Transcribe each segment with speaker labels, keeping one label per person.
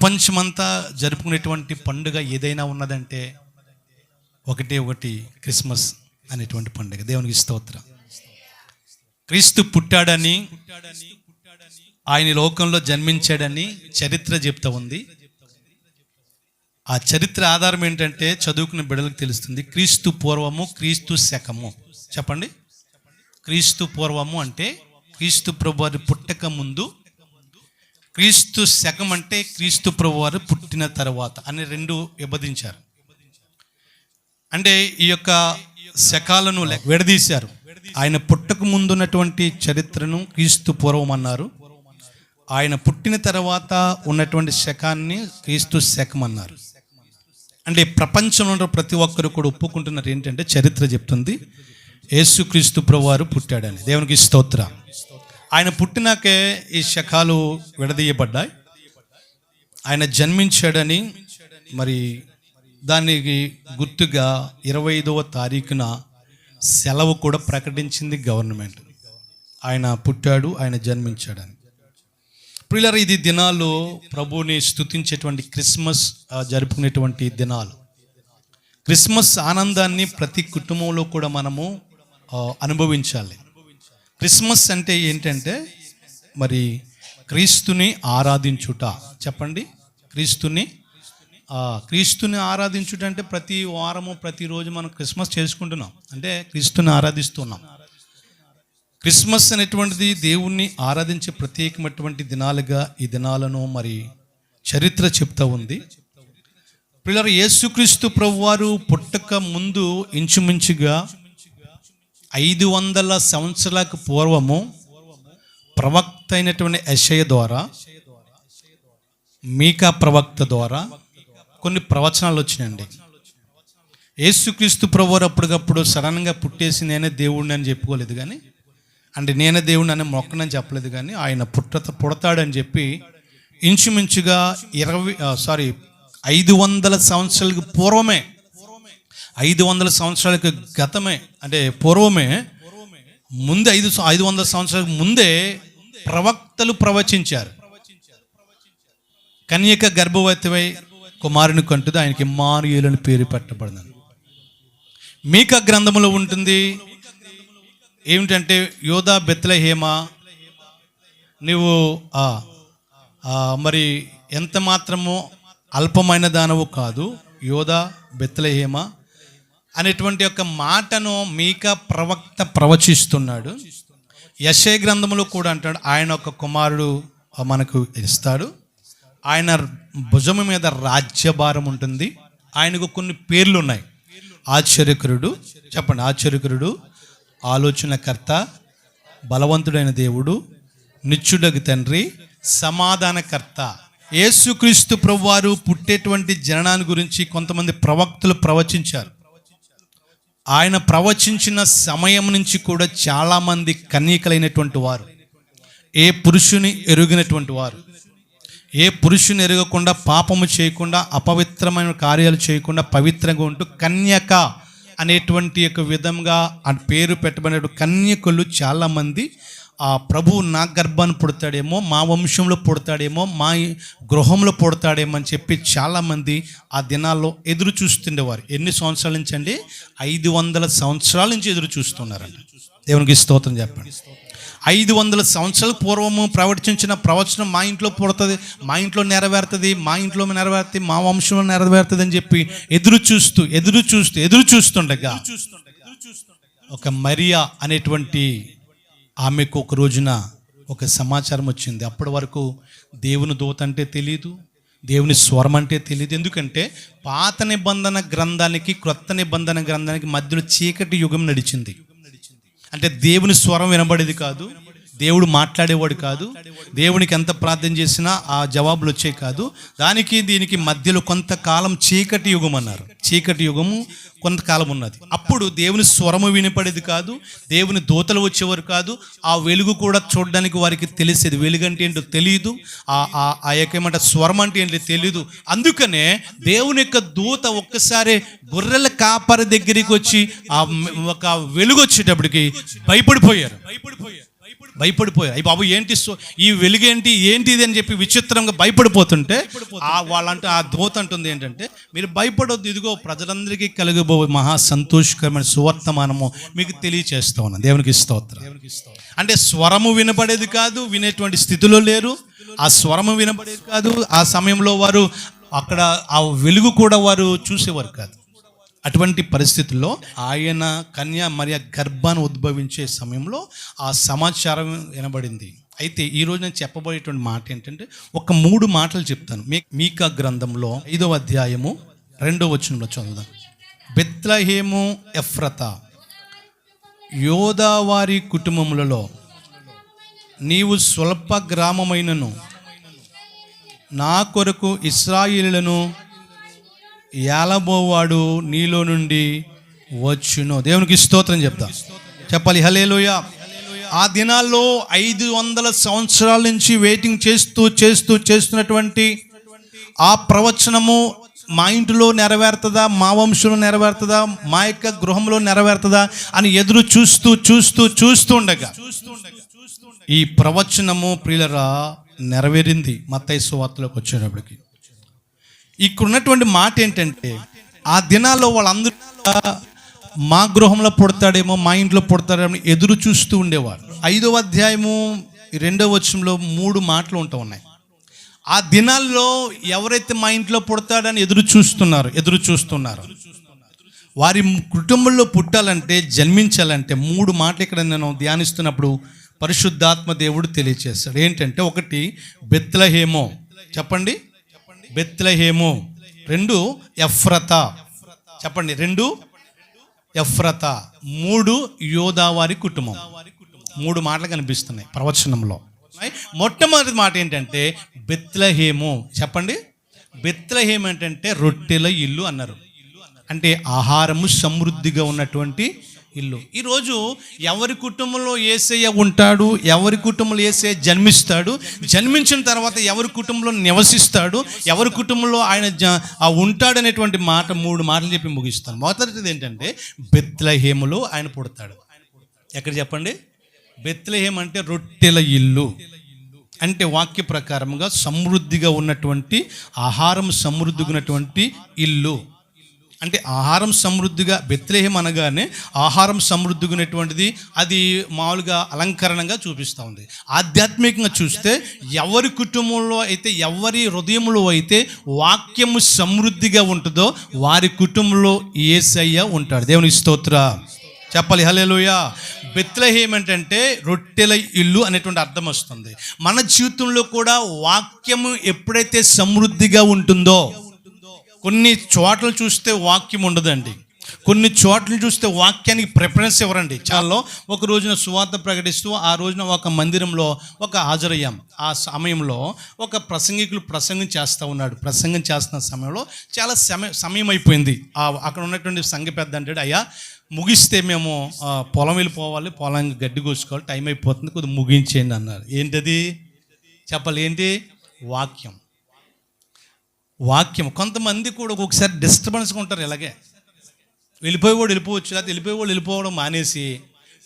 Speaker 1: ప్రపంచమంతా జరుపుకునేటువంటి పండుగ ఏదైనా ఉన్నదంటే ఒకటి క్రిస్మస్ అనేటువంటి పండుగ. దేవునికి స్తోత్రం. క్రీస్తు పుట్టాడని, ఆయన లోకంలో జన్మించాడని చరిత్ర చెప్తా ఉంది. ఆ చరిత్ర ఆధారం ఏంటంటే చదువుకున్న బిడ్డలకు తెలుస్తుంది. క్రీస్తు పూర్వము, క్రీస్తు శకము. చెప్పండి. క్రీస్తు పూర్వము అంటే క్రీస్తు ప్రభువారు పుట్టక ముందు, క్రీస్తు శకం అంటే క్రీస్తు ప్రభువారు పుట్టిన తర్వాత అని రెండు విభజించారు. అంటే ఈ యొక్క శకాలను విడదీశారు. ఆయన పుట్టక ముందు ఉన్నటువంటి చరిత్రను క్రీస్తు పూర్వం అన్నారు. ఆయన పుట్టిన తర్వాత ఉన్నటువంటి శకాన్ని క్రీస్తు శకం అన్నారు. అంటే ప్రపంచంలో ప్రతి ఒక్కరు కూడా ఒప్పుకుంటున్నారు ఏంటంటే చరిత్ర చెప్తుంది యేసుక్రీస్తు ప్రభువారు పుట్టాడని. దేవునికి స్తోత్రం. ఆయన పుట్టినాకే ఈ శకాలు విడదీయబడ్డాయి. ఆయన జన్మించాడని మరి దానికి గుర్తుగా 25వ తారీఖున సెలవు కూడా ప్రకటించింది గవర్నమెంట్. ఆయన పుట్టాడు, ఆయన జన్మించాడని. ప్రియులారా, ఇది దినాలు ప్రభువుని స్తుతించేటువంటి క్రిస్మస్ జరుపుకునేటువంటి దినాలు. క్రిస్మస్ ఆనందాన్ని ప్రతి కుటుంబంలో కూడా మనము అనుభవించాలి. క్రిస్మస్ అంటే ఏంటంటే మరి క్రీస్తుని ఆరాధించుట. చెప్పండి. క్రీస్తుని ఆరాధించుట అంటే ప్రతి వారము ప్రతిరోజు మనం క్రిస్మస్ చేసుకుంటున్నాం, అంటే క్రీస్తుని ఆరాధిస్తున్నాం. క్రిస్మస్ అనేటువంటిది దేవుణ్ణి ఆరాధించే ప్రత్యేకమైనటువంటి దినాలుగా ఈ దినాలను మరి చరిత్ర చెప్తా ఉంది. పిల్లలు, యేసుక్రీస్తు ప్రభువారు పుట్టక ముందు ఇంచుమించుగా 500 సంవత్సరాలకు పూర్వము ప్రవక్త అయినటువంటి యెషయా ద్వారా, మీకా ప్రవక్త ద్వారా కొన్ని ప్రవచనాలు వచ్చినాయండి. యేసుక్రీస్తు ప్రభువారు అప్పటికప్పుడు సడన్గా పుట్టేసి నేనే దేవుడిని అని చెప్పుకోలేదు, కానీ అంటే నేనే దేవుడిని అని మొక్కనని చెప్పలేదు, కానీ ఆయన పుడతాడని చెప్పి ఇంచుమించుగా 500 సంవత్సరాలకు పూర్వమే, 500 సంవత్సరాలకు గతమే అంటే పూర్వమే, ముందే 500 సంవత్సరాలకు ముందే ప్రవక్తలు ప్రవచించారు. కన్యక గర్భవతివై కుమారుని కంటుది, ఆయనకి ఇమ్మానుయేలు అని పేరు పెట్టబడింది. మీకా గ్రంథంలో ఉంటుంది ఏమిటంటే, యోధా బెత్లెహేమ, నువ్వు మరి ఎంత మాత్రము అల్పమైన దానవు కాదు, యోధా బెత్లెహేమ అనేటువంటి ఒక మాటను మీకా ప్రవక్త ప్రవచిస్తున్నాడు. యెషయా గ్రంథంలో కూడా అంటాడు, ఆయన ఒక కుమారుడు మనకు ఇస్తాడు, ఆయన భుజము మీద రాజ్యభారం ఉంటుంది, ఆయనకు కొన్ని పేర్లు ఉన్నాయి. ఆశ్చర్యకరుడు. చెప్పండి. ఆశ్చర్యకరుడు, ఆలోచనకర్త, బలవంతుడైన దేవుడు, నిత్యుడగు తండ్రి, సమాధానకర్త. యేసుక్రీస్తు ప్రభువారు పుట్టేటువంటి జననాన్ని గురించి కొంతమంది ప్రవక్తలు ప్రవచించారు. ఆయన ప్రవచించిన సమయం నుంచి కూడా చాలామంది కన్యకలైనటువంటి వారు, ఏ పురుషుని ఎరుగినటువంటి వారు, ఏ పురుషుని ఎరగకుండా, పాపము చేయకుండా, అపవిత్రమైన కార్యాలు చేయకుండా పవిత్రంగా ఉంటూ కన్యక అనేటువంటి ఒక విధంగా ఆ పేరు పెట్టబడిన కన్యకులు చాలామంది ఆ ప్రభువు నా గర్భాన్ని పుడతాడేమో, మా వంశంలో పుడతాడేమో, మా గృహంలో పుడతాడేమో అని చెప్పి చాలామంది ఆ దినాల్లో ఎదురు చూస్తుండేవారు. ఎన్ని సంవత్సరాల నుంచి అండి? 500 సంవత్సరాల నుంచి ఎదురు చూస్తున్నారండి. దేవునికి స్తోత్రం చెప్పండి. 500 సంవత్సరాల పూర్వము ప్రవచించిన ప్రవచనం మా ఇంట్లో పుడుతుంది, మా ఇంట్లో నెరవేరుతుంది, మా ఇంట్లో నెరవేరుతుంది, మా వంశంలో నెరవేరుతుంది అని చెప్పి ఎదురు చూస్తుండగా ఒక మరియా అనేటువంటి ఆమెకు ఒక రోజున ఒక సమాచారం వచ్చింది. అప్పటి వరకు దేవుని దూత అంటే తెలియదు, దేవుని స్వరం అంటే తెలియదు. ఎందుకంటే పాత నిబంధన గ్రంథానికి క్రొత్త నిబంధన గ్రంథానికి మధ్యలో చీకటి యుగం నడిచింది. అంటే దేవుని స్వరం వినబడేది కాదు, దేవుడు మాట్లాడేవాడు కాదు, దేవునికి ఎంత ప్రార్థన చేసినా ఆ జవాబులు వచ్చే కాదు. దీనికి మధ్యలో కొంతకాలం చీకటి యుగం అన్నారు. చీకటి యుగము కొంతకాలం ఉన్నది. అప్పుడు దేవుని స్వరము వినపడేది కాదు, దేవుని దూతలు వచ్చేవారు కాదు, ఆ వెలుగు కూడా చూడడానికి వారికి తెలిసేది. వెలుగు అంటే ఏంటో తెలియదు, ఆ ఏమంటే స్వరం అంటే ఏంటో తెలియదు. అందుకనే దేవుని యొక్క దూత ఒక్కసారి గొర్రెల కాపరి దగ్గరికి వచ్చి ఆ ఒక వెలుగు వచ్చేటప్పటికి భయపడిపోయారు. భయపడిపోయారు. అయ్యి బాబు ఏంటి ఈ వెలుగేంటి ఏంటి ఇది అని చెప్పి విచిత్రంగా భయపడిపోతుంటే వాళ్ళంటే ఆ దూత అంటుంది ఏంటంటే, మీరు భయపడొద్దు, ఇదిగో ప్రజలందరికీ కలుగబో మహా సంతోషకరమైన సువర్తమానము మీకు తెలియచేస్తా ఉన్నాను. దేవునికి స్తోత్రం. అంటే స్వరము వినపడేది కాదు, వినేటువంటి స్థితిలో లేరు. ఆ స్వరము వినపడేది కాదు, ఆ సమయంలో వారు అక్కడ ఆ వెలుగు కూడా వారు చూసేవారు కాదు. అటువంటి పరిస్థితుల్లో ఆయన కన్య మరియ గర్భాన్ని ఉద్భవించే సమయంలో ఆ సమాచారం వినబడింది. అయితే ఈరోజు నేను చెప్పబోయేటువంటి మాట ఏంటంటే, ఒక 3 మాటలు చెప్తాను. మీకా గ్రంథంలో 5వ అధ్యాయము 2వ వచనంలో చదువుదాం. బెత్లెహేము ఎఫ్రతా, యోదా వారి కుటుంబములలో నీవు స్వల్ప గ్రామమైనను నా కొరకు ఇశ్రాయేలులను ఏలబోవాడు నీలో నుండి వచ్చును. దేవునికి స్తోత్రం చెప్పాలి. హల్లెలూయా. ఆ దినాల్లో 500 సంవత్సరాల నుంచి వెయిటింగ్ చేస్తున్నటువంటి ఆ ప్రవచనము మా ఇంటిలో నెరవేరుతుందా, మా వంశంలో నెరవేరుతుందా, మా యొక్క గృహంలో నెరవేరుతుందా అని ఎదురు చూస్తుండగా ఈ ప్రవచనము ప్రియులరా నెరవేరింది. మత్తయి సువార్తలోకి వచ్చేటప్పటికి ఇక్కడ ఉన్నటువంటి మాట ఏంటంటే, ఆ దినాల్లో వాళ్ళందరూ మా గృహంలో పుడతాడేమో, మా ఇంట్లో పుడతాడేమో ఎదురు చూస్తూ ఉండేవారు. 5వ అధ్యాయము 2వ వచనంలో 3 మాటలు ఉన్నాయి. ఆ దినాల్లో ఎవరైతే మా ఇంట్లో పుడతాడని ఎదురు చూస్తున్నారు వారి కుటుంబంలో పుట్టాలంటే, జన్మించాలంటే 3 మాటలు ఇక్కడ నేను ధ్యానిస్తున్నప్పుడు పరిశుద్ధాత్మ దేవుడు తెలియచేస్తాడు. ఏంటంటే, 1 బెత్లెహేము, చెప్పండి బెత్లెహేము. 2 ఎఫ్రతా, చెప్పండి 2 ఎఫ్రతా. 3 యోదా వారి కుటుంబం. 3 మాటలు కనిపిస్తున్నాయి ప్రవచనంలో. మొట్టమొదటి మాట ఏంటంటే బెత్లెహేము, చెప్పండి. బెత్లెహేము ఏంటంటే రొట్టెల ఇల్లు అన్నారు. అంటే ఆహారము సమృద్ధిగా ఉన్నటువంటి ఇల్లు. ఈరోజు ఎవరి కుటుంబంలో యేసయ్య ఉంటాడు, ఎవరి కుటుంబంలో యేసయ్య జన్మిస్తాడు, జన్మించిన తర్వాత ఎవరి కుటుంబంలో నివసిస్తాడు, ఎవరి కుటుంబంలో ఆయన ఉంటాడు అనేటువంటి మాట 3 మాటలు చెప్పి ముగిస్తాను. మొదటిది ఏంటంటే బెత్లెహేములో ఆయన పుడతాడు. ఎక్కడ చెప్పండి? బెత్లెహేము అంటే రొట్టెల ఇల్లు. అంటే వాక్య ప్రకారంగా సమృద్ధిగా ఉన్నటువంటి ఆహారం సమృద్ధిగా ఉన్నటువంటి ఇల్లు. అంటే ఆహారం సమృద్ధిగా, బెత్లెహేము అనగానే ఆహారం సమృద్ధిగా ఉన్నటువంటిది, అది మామూలుగా అలంకరణంగా చూపిస్తూ ఉంది. ఆధ్యాత్మికంగా చూస్తే ఎవరి కుటుంబంలో అయితే, ఎవరి హృదయంలో అయితే వాక్యము సమృద్ధిగా ఉంటుందో వారి కుటుంబంలో యేసయ్య ఉంటాడు. దేవునికి స్తోత్రం చెప్పాలి. హల్లెలూయా. బెత్లెహేము ఏంటంటే రొట్టెల ఇల్లు అనేటువంటి అర్థం వస్తుంది. మన జీవితంలో కూడా వాక్యము ఎప్పుడైతే సమృద్ధిగా ఉంటుందో, కొన్ని చోట్ల చూస్తే వాక్యం ఉండదండి, కొన్ని చోట్ల చూస్తే వాక్యానికి ప్రిఫరెన్స్ ఇవ్వరండి. చాలా ఒక రోజున సువార్త ప్రకటిస్తూ ఆ రోజున ఒక మందిరంలో హాజరయ్యాం. ఆ సమయంలో ఒక ప్రసంగికులు ప్రసంగం చేస్తున్న సమయంలో చాలా సమయం అయిపోయింది. అక్కడ ఉన్నటువంటి సంఘ పెద్ద అంటాడు, అయ్యా ముగిస్తే మేము పొలం వెళ్ళిపోవాలి, పొలం గడ్డి కోసుకోవాలి, టైం అయిపోతుంది, కొద్దిగా ముగించేయండి అన్నారు. ఏంటది చెప్పాలి? ఏంటి? వాక్యం. కొంతమంది కూడా ఒక్కొక్కసారి డిస్టర్బెన్స్గా ఉంటారు. ఇలాగే వెళ్ళిపోవచ్చు, లేకపోతే వెళ్ళిపోవడం మానేసి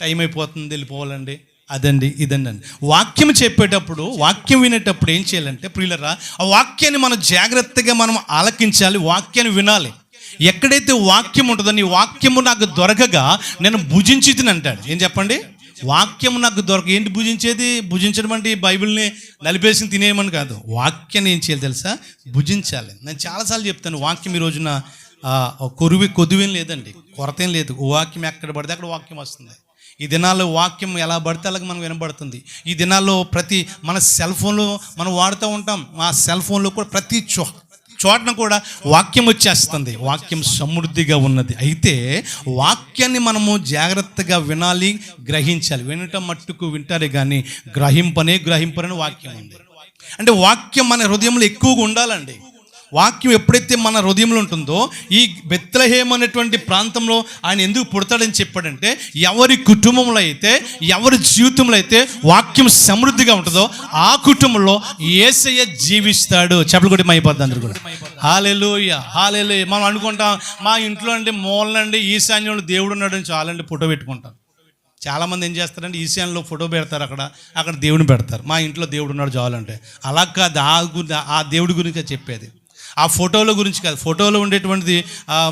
Speaker 1: టైం అయిపోతుంది వెళ్ళిపోవాలండి, అదండి ఇదండి అండి. వాక్యం చెప్పేటప్పుడు, వాక్యం వినేటప్పుడు ఏం చేయాలంటే ప్రియులరా, ఆ వాక్యాన్ని మనం జాగ్రత్తగా మనం ఆలకించాలి, వాక్యాన్ని వినాలి. ఎక్కడైతే వాక్యం ఉంటుందో, నీ వాక్యము నాకు దొరకగా నేను భుజించి తిని అంటాడు. ఏం చెప్పండి? వాక్యం నాకు ఏంటి భుజించేది? భుజించడం అంటే బైబిల్ని నలిపేసి తినేయమని కాదు. వాక్యాన్ని ఏం చేయాలి తెలుసా? భుజించాలి. నేను చాలాసార్లు చెప్తాను, వాక్యం ఈ రోజున కొదువేం లేదండి, కొరత ఏం లేదు. వాక్యం ఎక్కడ పడితే అక్కడ వాక్యం వస్తుంది. ఈ దినాల్లో వాక్యం ఎలా పడితే అలాగే మనకు వినబడుతుంది. ఈ దినాల్లో మన సెల్ ఫోన్లో మనం వాడుతూ ఉంటాం. ఆ సెల్ ఫోన్లో కూడా ప్రతి చోటన కూడా వాక్యం వచ్చేస్తుంది. వాక్యం సమృద్ధిగా ఉన్నది. అయితే వాక్యాన్ని మనము జాగ్రత్తగా వినాలి, గ్రహించాలి. వినటం మట్టుకు వింటారే కానీ గ్రహింపరని వాక్యం ఉంది. అంటే వాక్యం మన హృదయంలో ఎక్కువగా ఉండాలండి. వాక్యం ఎప్పుడైతే మన హృదయంలో ఉంటుందో, ఈ బెత్లెహేము అనేటువంటి ప్రాంతంలో ఆయన ఎందుకు పుడతాడని చెప్పాడంటే, ఎవరి కుటుంబంలో అయితే, ఎవరి జీవితంలో అయితే వాక్యం సమృద్ధిగా ఉంటుందో ఆ కుటుంబంలో యేసయ్య జీవిస్తాడు. చెప్పలు కొట్టి మైపోద్ది అందరు కూడా. హల్లెలూయా, హల్లెలూయా. మనం అనుకుంటాం మా ఇంట్లో అండి మూలనండి ఈశాన్యంలో దేవుడు ఉన్నాడని చాలండి ఫోటో పెట్టుకుంటాం. చాలామంది ఏం చేస్తారంటే ఈశాన్యంలో ఫోటో పెడతారు, అక్కడ దేవుని పెడతారు. మా ఇంట్లో దేవుడు ఉన్నాడు చాలంటే. అలా కాదు, ఆ దేవుడి గురించి చెప్పేది, ఆ ఫోటోల గురించి కాదు. ఫోటోలో ఉండేటువంటిది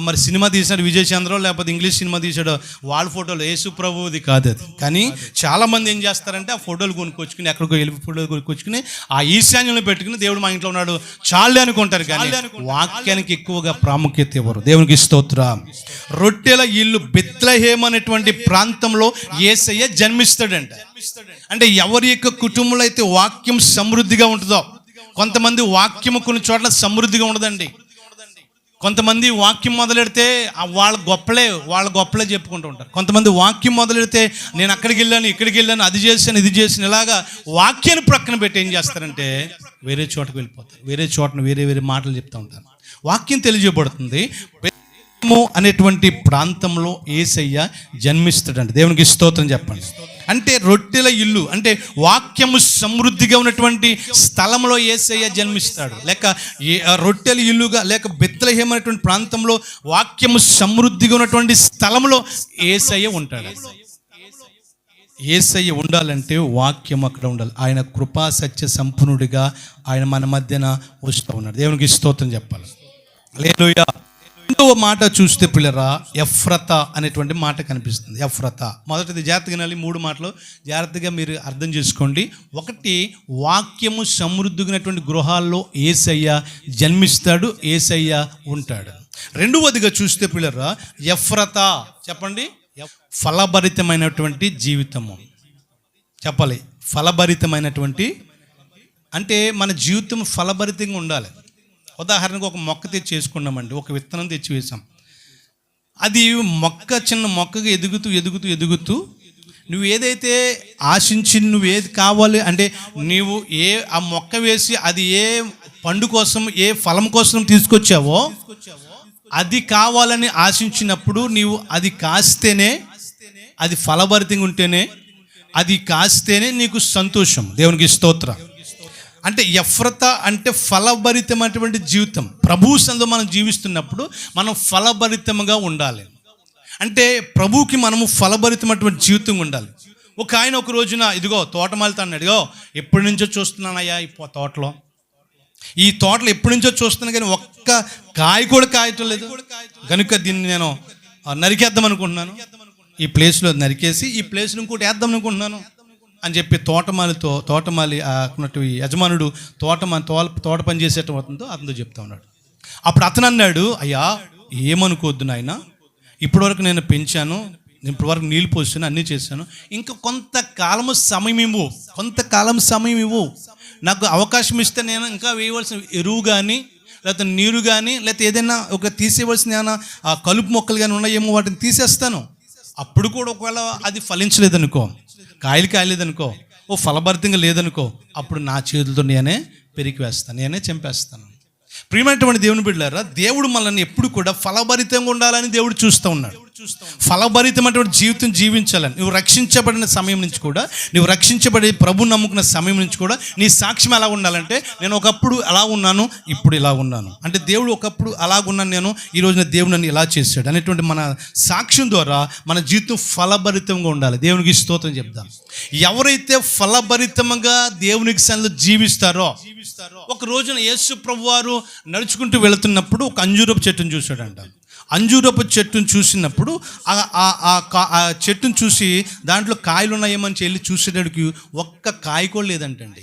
Speaker 1: మరి సినిమా తీసాడు విజయ్ చంద్ర, లేకపోతే ఇంగ్లీష్ సినిమా తీసాడు వాళ్ళ ఫోటోలు, యేసు ప్రభువుది కాదు అది. కానీ చాలామంది ఏం చేస్తారంటే ఆ ఫోటోలు కొనుక్కొచ్చుకుని, ఎక్కడికో వెళ్ళి ఫోటోలు కొనుక్కొచ్చుకుని ఆ ఈశాన్యంలో పెట్టుకుని దేవుడు మా ఇంట్లో ఉన్నాడు చాలే అనుకుంటారు. కానీ వాక్యానికి ఎక్కువగా ప్రాముఖ్యత ఇవ్వరు. దేవునికి స్తోత్రం. రొట్టెల ఇల్లు బెత్లెహేము అనేటువంటి ప్రాంతంలో యేసయ్య జన్మిస్తాడంట. అంటే ఎవరి యొక్క కుటుంబంలో అయితే వాక్యం సమృద్ధిగా ఉంటుందో, కొంతమంది వాక్యము కొన్ని చోట్ల సమృద్ధిగా ఉండదండి. కొంతమంది వాక్యం మొదలెడితే వాళ్ళ గొప్పలే చెప్పుకుంటూ ఉంటారు. కొంతమంది వాక్యం మొదలెడితే నేను అక్కడికి వెళ్ళాను, ఇక్కడికి వెళ్ళాను, అది చేశాను, ఇది చేశాను, ఇలాగా వాక్యాన్ని ప్రక్కన పెట్టి ఏం చేస్తారంటే వేరే చోటకు వెళ్ళిపోతారు. వేరే చోటను వేరే మాటలు చెప్తూ ఉంటారు. వాక్యం తెలియజేయబడుతుంది. అనేటువంటి ప్రాంతంలో యేసయ్య జన్మిస్తాడంట. దేవునికి స్తోత్రం చెప్పండి. అంటే రొట్టెల ఇల్లు అంటే వాక్యము సమృద్ధిగా ఉన్నటువంటి స్థలంలో యేసయ్య జన్మిస్తాడు. లేక రొట్టెల ఇల్లుగా, లేక బెత్లెహేము అనేటువంటి ప్రాంతంలో వాక్యము సమృద్ధిగా ఉన్నటువంటి స్థలంలో యేసయ్య ఉంటాడు. యేసయ్య ఉండాలంటే వాక్యం అక్కడ ఉండాలి. ఆయన కృపా సత్య సంపన్నుడిగా ఆయన మన మధ్యన వస్తూ ఉన్నాడు. దేవునికి స్తోత్రం చెప్పాలి. హల్లెలూయా. రెండవ మాట చూస్తే పిల్లరా, ఎఫ్రతా అనేటువంటి మాట కనిపిస్తుంది. ఎఫ్రతా మొదటిది జాగ్రత్తగా వినాలి. 3 మాటలు జాగ్రత్తగా మీరు అర్థం చేసుకోండి. ఒకటి, వాక్యము సమృద్ధిగినటువంటి గృహాల్లో యేసయ్య జన్మిస్తాడు, యేసయ్య ఉంటాడు. రెండవదిగా చూస్తే పిల్లరా, ఎఫ్రతా చెప్పండి, ఫలభరితమైనటువంటి జీవితము. చెప్పాలి, ఫలభరితమైనటువంటి అంటే మన జీవితం ఫలభరితంగా ఉండాలి. ఉదాహరణకు ఒక మొక్క తెచ్చి వేసుకున్నామండి, ఒక విత్తనం తెచ్చి వేసాం. అది చిన్న మొక్కగా ఎదుగుతూ నువ్వు ఏదైతే ఆశించి నువ్వు ఏది కావాలి అంటే నీవు ఆ మొక్క వేసి అది ఏ పండు కోసం, ఏ ఫలం కోసం తీసుకొచ్చావో అది కావాలని ఆశించినప్పుడు నీవు అది కాస్తేనే, అది ఫలభరితంగా ఉంటేనే, అది కాస్తేనే నీకు సంతోషం. దేవునికి స్తోత్రం. అంటే ఎఫ్రతా అంటే ఫలభరితమైనటువంటి జీవితం. ప్రభు సన్నిధిలో మనం జీవిస్తున్నప్పుడు మనం ఫలభరితంగా ఉండాలి. అంటే ప్రభువుకి మనము ఫలభరితమైనటువంటి జీవితం ఉండాలి. ఒక ఆయన ఒక రోజున ఇదిగో తోటమాలితో అన్నాడు, ఇదిగో ఎప్పటి నుంచో చూస్తున్నానయ్యా ఈ తోటలో ఎప్పటి నుంచో చూస్తున్నాను, కానీ ఒక్క కాయ కూడా కాయటం లేదు, కనుక దీన్ని నేను నరికేద్దాం అనుకుంటున్నాను. ఈ ప్లేస్లో నరికేసి ఈ ప్లేస్లో ఇంకోటి వేద్దాం అనుకుంటున్నాను అని చెప్పి తోటమాలి అన్నట్టు యజమానుడు తోట పని చేసేటవుతుందో అతనితో చెప్తా ఉన్నాడు. అప్పుడు అతను అన్నాడు, అయ్యా ఏమనుకోవద్దు నాయన, ఇప్పటివరకు నేను పెంచాను, ఇప్పటివరకు నీళ్ళు పోసాను, అన్నీ చేశాను, ఇంకా కొంతకాలం సమయం ఇవ్వు, నాకు అవకాశం ఇస్తే నేను ఇంకా వేయవలసిన ఎరువు కానీ, లేకపోతే నీరు కానీ, లేకపోతే ఏదైనా ఒక తీసేయవలసిన ఏమైనా కలుపు మొక్కలు కానీ ఉన్నాయేమో వాటిని తీసేస్తాను. అప్పుడు కూడా ఒకవేళ అది ఫలించలేదనుకో, కాయలు కాయలేదనుకో, ఫలభరితంగా లేదనుకో, అప్పుడు నా చేతులతో నేనే పెరికి వేస్తాను, నేనే చంపేస్తాను. ప్రియమైనటువంటి దేవుని బిడ్డలారా, దేవుడు మనల్ని ఎప్పుడు కూడా ఫలభరితంగా ఉండాలని దేవుడు చూస్తూ ఉన్నాడు. ఫలభరితమైనటువంటి జీవితం జీవించాలని. నువ్వు రక్షించబడిన సమయం నుంచి కూడా, నువ్వు రక్షించబడి ప్రభు నమ్ముకున్న సమయం నుంచి కూడా నీ సాక్ష్యం ఎలా ఉండాలంటే, నేను ఒకప్పుడు అలా ఉన్నాను, ఇప్పుడు ఇలా ఉన్నాను అంటే దేవుడు ఒకప్పుడు అలాగున్నాను నేను, ఈ రోజున దేవుడు నన్ను ఇలా చేశాడు అనేటువంటి మన సాక్ష్యం ద్వారా మన జీవితం ఫలభరితంగా ఉండాలి. దేవునికి స్తోత్రం చెప్దాం. ఎవరైతే ఫలభరితంగా దేవునికి సన్నిధిలో జీవిస్తారో, ఒక రోజున యేసు ప్రభు వారు నడుచుకుంటూ వెళుతున్నప్పుడు ఒక అంజూరపు చెట్టును చూశాడంట. అంజూరపు చెట్టును చూసినప్పుడు ఆ చెట్టును చూసి దాంట్లో కాయలు ఉన్నాయేమని వెళ్ళి చూసేటడికి ఒక్క కాయ కూడా లేదంటండి,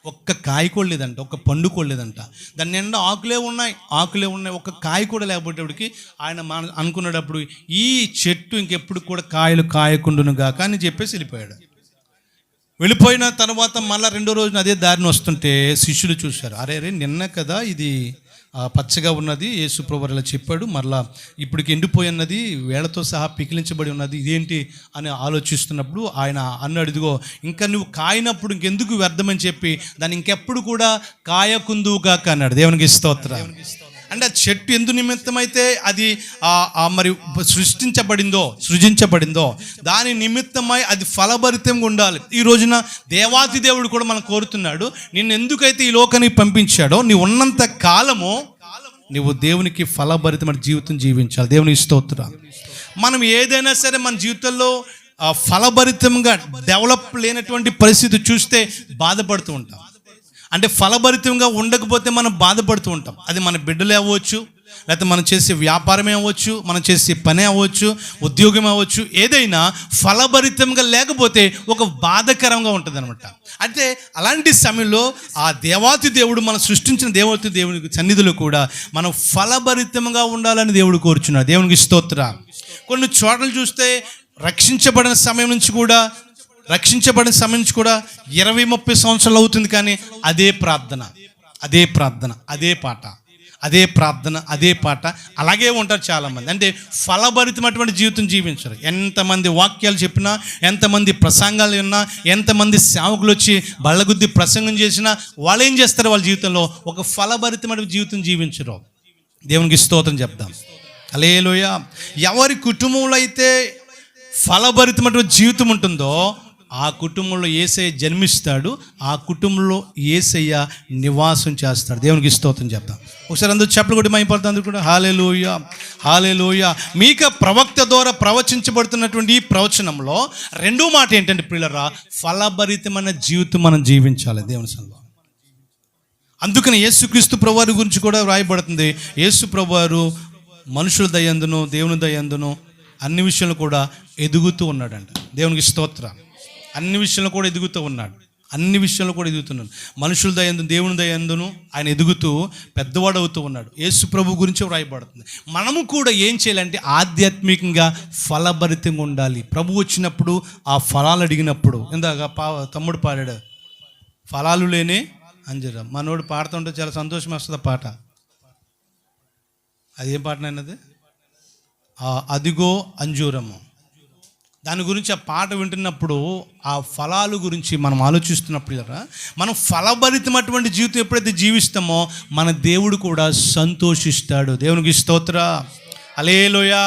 Speaker 1: ఒక్క కాయ కూడా లేదంట, ఒక్క పండు కూడా లేదంట. దాని నిండా ఆకులే ఉన్నాయి, ఒక్క కాయ కూడా లేకపోయేటప్పటికి ఆయన అనుకునేటప్పుడు ఈ చెట్టు ఇంకెప్పుడు కూడా కాయలు కాయకుండును గాక అని చెప్పేసి వెళ్ళిపోయాడు. వెళ్ళిపోయిన తర్వాత మళ్ళీ రెండో రోజున అదే దారిని వస్తుంటే శిష్యులు చూశారు, అరే నిన్న కదా ఇది పచ్చగా ఉన్నది, యేసు ప్రభువు ఇలా చెప్పాడు, మరలా ఇప్పటికి ఎండిపోయినది, వేళతో సహా పికిలించబడి ఉన్నది, ఇదేంటి అని ఆలోచిస్తున్నప్పుడు ఆయన అన్నాడు, ఇదిగో ఇంకా నువ్వు కాయినప్పుడు ఇంకెందుకు వ్యర్థమని చెప్పి దాన్ని ఇంకెప్పుడు కూడా కాయకుందువుగాక అన్నాడు. దేవునికి స్తోత్రం. అంటే ఆ చెట్టు ఎందు నిమిత్తమైతే అది మరి సృజించబడిందో దాని నిమిత్తమై అది ఫలభరితంగా ఉండాలి. ఈ రోజున దేవాతి దేవుడు కూడా మనం కోరుతున్నాడు, నిన్ను ఎందుకైతే ఈ లోకానికి పంపించాడో నీవు ఉన్నంత కాలము నువ్వు దేవునికి ఫలభరితమైన జీవితం జీవించాలి. దేవునికి స్తోత్రం. మనం ఏదైనా సరే మన జీవితంలో ఫలభరితంగా డెవలప్ లేనటువంటి పరిస్థితి చూస్తే బాధపడుతూ ఉంటాం. అంటే ఫలభరితంగా ఉండకపోతే మనం బాధపడుతూ ఉంటాం. అది మన బిడ్డలే అవ్వచ్చు, లేకపోతే మనం చేసే వ్యాపారమే అవ్వచ్చు, మనం చేసే పనే అవ్వచ్చు, ఉద్యోగం అవ్వచ్చు, ఏదైనా ఫలభరితంగా లేకపోతే ఒక బాధకరంగా ఉంటుంది అనమాట. అంటే అలాంటి సమయంలో ఆ దేవాతి దేవుడు, మనం సృష్టించిన దేవాతి దేవునికి సన్నిధిలో కూడా మనం ఫలభరితంగా ఉండాలని దేవుడు కోరుచున్నాడు. దేవునికి స్తోత్రం. కొన్ని చోట్ల చూస్తే రక్షించబడిన సమయం నుంచి కూడా 20-30 సంవత్సరాలు అవుతుంది, కానీ అదే ప్రార్థన, అదే పాట అలాగే ఉంటారు చాలామంది. అంటే ఫలభరితమైనటువంటి జీవితం జీవించరు. ఎంతమంది వాక్యాలు చెప్పినా, ఎంతమంది ప్రసంగాలు విన్నా, ఎంతమంది సేవకులు వచ్చి బళ్ళగుద్ది ప్రసంగం చేసినా వాళ్ళు ఏం చేస్తారు? వాళ్ళ జీవితంలో ఒక ఫలభరితమైన జీవితం జీవించరు. దేవునికి స్తోత్రం చెప్దాం. హల్లెలూయా. ఎవరి కుటుంబంలో అయితే ఫలభరితమైన జీవితం ఉంటుందో ఆ కుటుంబంలో యేసయ్య జన్మిస్తాడు, ఆ కుటుంబంలో యేసయ్య నివాసం చేస్తాడు. దేవునికి స్తోత్రం చెప్తాం. ఒకసారి అందరూ చప్పట్లు కొట్టి మైపడుతుంది. అందరూ కూడా హల్లెలూయా, హల్లెలూయా. మీకా ప్రవక్త ద్వారా ప్రవచించబడుతున్నటువంటి ఈ ప్రవచనంలో రెండో మాట ఏంటంటే ప్రియులారా, ఫలభరితమైన జీవితం మనం జీవించాలి దేవుని సన్నిధిలో. అందుకని యేసుక్రీస్తు ప్రభువారి గురించి కూడా వ్రాయబడుతుంది. యేసు ప్రభువారు మనుషుల దయందును దేవుని దయందును అన్ని విషయంలో కూడా ఎదుగుతూ ఉన్నాడంట. దేవునికి స్తోత్రం. అన్ని విషయంలో కూడా ఎదుగుతూ ఉన్నాడు. మనుషుల దయందు దేవుని దయందును ఆయన ఎదుగుతూ పెద్దవాడు అవుతూ ఉన్నాడు. యేసు ప్రభు గురించి వ్రాయబడుతుంది. మనము కూడా ఏం చేయాలంటే ఆధ్యాత్మికంగా ఫలభరితంగా ఉండాలి. ప్రభు వచ్చినప్పుడు ఆ ఫలాలు అడిగినప్పుడు, ఇందాక తమ్ముడు పాడాడు, ఫలాలు లేని అంజూరం. మనోడు పాడుతుంటే చాలా సంతోషం వస్తుంది పాట. అదేం పాటనైనది? అదిగో అంజూరము. దాని గురించి ఆ పాట వింటున్నప్పుడు ఆ ఫలాలు గురించి మనం ఆలోచిస్తున్నప్పుడు మనం ఫలభరితమైనటువంటి జీవితం ఎప్పుడైతే జీవిస్తామో మన దేవుడు కూడా సంతోషిస్తాడు. దేవునికి స్తోత్రం. హల్లెలూయా.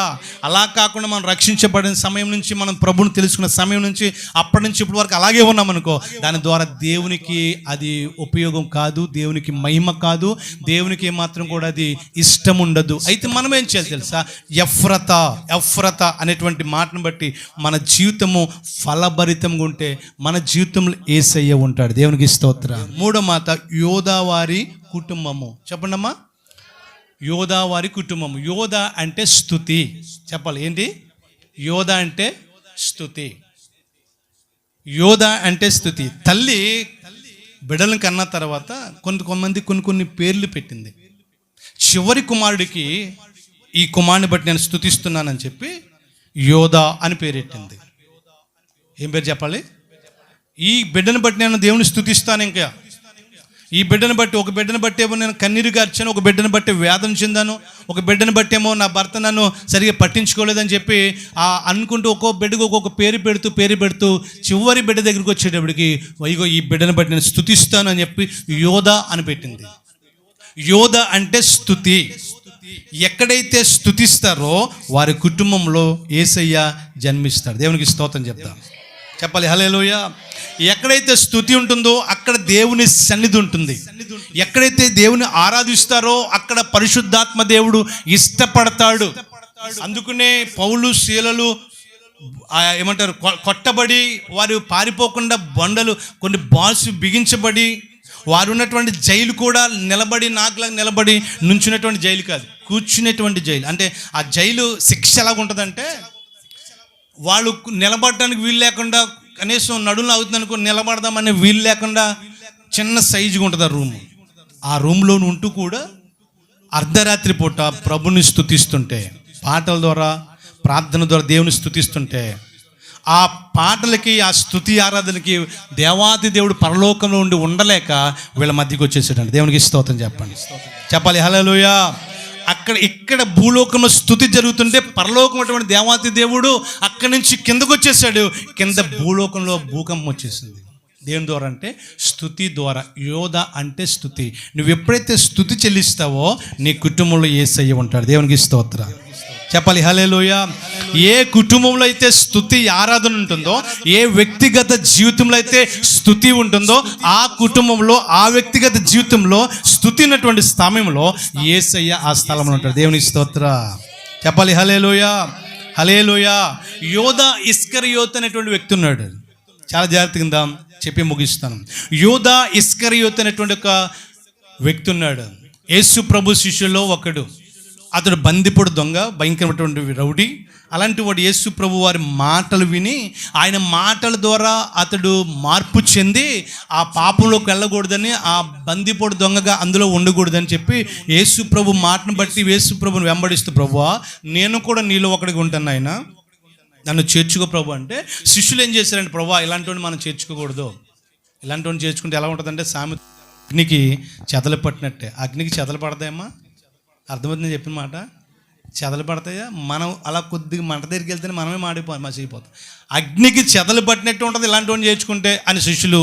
Speaker 1: అలా కాకుండా మనం రక్షించబడిన సమయం నుంచి, మనం ప్రభువుని తెలుసుకున్న సమయం నుంచి అప్పటి నుంచి ఇప్పటి వరకు అలాగే ఉన్నామనుకో, దాని ద్వారా దేవునికి అది ఉపయోగం కాదు, దేవునికి మహిమ కాదు, దేవునికి ఏమాత్రం కూడా అది ఇష్టం ఉండదు. అయితే మనం ఏం చేయాలి తెలుసా? ఎఫ్రత అనేటువంటి మాటను బట్టి మన జీవితము ఫలభరితంగా ఉంటే మన జీవితంలో యేసయ్య ఉంటాడు. దేవునికి స్తోత్రం. మూడో మాట యోదావారి కుటుంబము. చెప్పండమ్మా. యోదావారి కుటుంబం. యోధ అంటే స్తుతి. చెప్పాలి ఏంటి? యోధ అంటే స్తుతి. తల్లి బిడ్డలను కన్న తర్వాత కొంతమంది కొన్ని పేర్లు పెట్టింది. చివరి కుమారుడికి ఈ కుమారుని బట్టి నేను స్తుతిస్తున్నానని చెప్పి యోధ అని పేరెట్టింది. ఏం పేరు చెప్పాలి? ఈ బిడ్డను బట్టి నేను దేవుని స్తుతిస్తాను. ఇంకా ఈ బిడ్డను బట్టి, ఒక బిడ్డను బట్టి ఏమో నేను కన్నీరు గార్చాను, ఒక బిడ్డను బట్టి వేదన చెందాను, ఒక బిడ్డను బట్టి ఏమో నా భర్త నన్ను సరిగా పట్టించుకోలేదని చెప్పి అనుకుంటూ ఒక్కో బిడ్డకు ఒక్కొక్క పేరు పెడుతూ చివరి బిడ్డ దగ్గరికి వచ్చేటప్పటికి ఇగో ఈ బిడ్డను బట్టి నేను స్తుతిస్తాను అని చెప్పి యోధ అని పెట్టింది. యోధ అంటే స్తుతి. ఎక్కడైతే స్తుతిస్తారో వారి కుటుంబంలో యేసయ్య జన్మిస్తాడు. దేవునికి స్తోత్రం చెప్తాం. చెప్పాలి హల్లెలూయా. ఎక్కడైతే స్తుతి ఉంటుందో అక్కడ దేవుని సన్నిధి ఉంటుంది. ఎక్కడైతే దేవుని ఆరాధిస్తారో అక్కడ పరిశుద్ధాత్మ దేవుడు ఇష్టపడతాడు. అందుకనే పౌలు శీలలు ఏమంటారు, కొట్టబడి వారు పారిపోకుండా బండలు కొన్ని బాల్స్ బిగించబడి వారు ఉన్నటువంటి జైలు కూడా నాకులాగా నిలబడి నుంచున్నటువంటి జైలు కాదు, కూర్చునేటువంటి జైలు. అంటే ఆ జైలు శిక్ష ఎలాగ ఉంటుందంటే, వాళ్ళు నిలబడటానికి వీలు లేకుండా, కనీసం నడులు అవుతుంది అనుకో నిలబడదామనే వీలు లేకుండా చిన్న సైజుగా ఉంటుంది ఆ రూమ్. ఆ రూమ్లో ఉంటూ కూడా అర్ధరాత్రి పూట ప్రభుని స్తుతిస్తుంటే, పాటల ద్వారా ప్రార్థన ద్వారా దేవుని స్తుతిస్తుంటే, ఆ పాటలకి ఆ స్తుతి ఆరాధనకి దేవాది దేవుడు పరలోకంలో ఉండి ఉండలేక వీళ్ళ మధ్యకి వచ్చేసాడండి. దేవునికి స్తోత్రం చెప్పాలి హల్లెలూయా. ఇక్కడ భూలోకంలో స్తుతి జరుగుతుంటే పరలోకం అటువంటి దేవాతి దేవుడు అక్కడి నుంచి కిందకు వచ్చేసాడు. కింద భూలోకంలో భూకంపం వచ్చేసింది. దేని ద్వారా అంటే స్తుతి ద్వారా. యోధ అంటే స్తుతి. నువ్వు ఎప్పుడైతే స్తుతి చెల్లిస్తావో నీ కుటుంబంలో యేసయ్య ఉంటాడు. దేవునికి స్తోత్రం చెప్పాలి హల్లెలూయా. ఏ కుటుంబంలో అయితే స్తుతి ఆరాధన ఉంటుందో, ఏ వ్యక్తిగత జీవితంలో అయితే స్తుతి ఉంటుందో, ఆ కుటుంబంలో ఆ వ్యక్తిగత జీవితంలో స్తుతి ఉన్నటువంటి సమయంలో యేసయ్య ఆ స్థలంలో ఉంటాడు. దేవుని స్తోత్రం చెప్పాలి హల్లెలూయా. హల్లెలూయా. యోధా ఇస్కరియోత్ అనేటువంటి వ్యక్తి ఉన్నాడు. చాలా జాగ్రత్తగా ఉందాం, చెప్పి ముగిస్తాను. యోధా ఇస్కరియోత్ అనేటువంటి ఒక వ్యక్తి ఉన్నాడు. యేసు ప్రభు శిష్యుల్లో ఒకడు. అతడు బందిపోడు దొంగ, భయంకరమైనటువంటి రౌడీ. అలాంటి వాడు యేసు ప్రభు వారి మాటలు విని ఆయన మాటల ద్వారా అతడు మార్పు చెంది ఆ పాపంలోకి వెళ్ళకూడదని, ఆ బందిపోడు దొంగగా అందులో ఉండకూడదని చెప్పి యేసు ప్రభు మాటను బట్టి యేసు ప్రభుని వెంబడిస్తూ, ప్రభువా నేను కూడా నీలో ఒకడిగా ఉంటాను, ఆయన నన్ను చేర్చుకో ప్రభు అంటే శిష్యులు ఏం చేశారంటే, ప్రభువా ఇలాంటి వాడిని మనం చేర్చుకోకూడదు, ఇలాంటి వాడిని చేర్చుకుంటే ఎలా ఉంటుందంటే సామెత అగ్నికి చెదలు పట్టినట్టే. అగ్నికి చెదలు పడతాయమ్మా, అర్థమవుతుంది నేను చెప్పిన మాట? చెదలు పడతాయా? మనం అలా కొద్దిగా మంట దగ్గరికి వెళ్తేనే మనమే మసిగిపోతాం. అగ్నికి చెదలు పట్టినట్టు ఉంటుంది ఇలాంటి వాడిని చేర్చుకుంటే అని శిష్యులు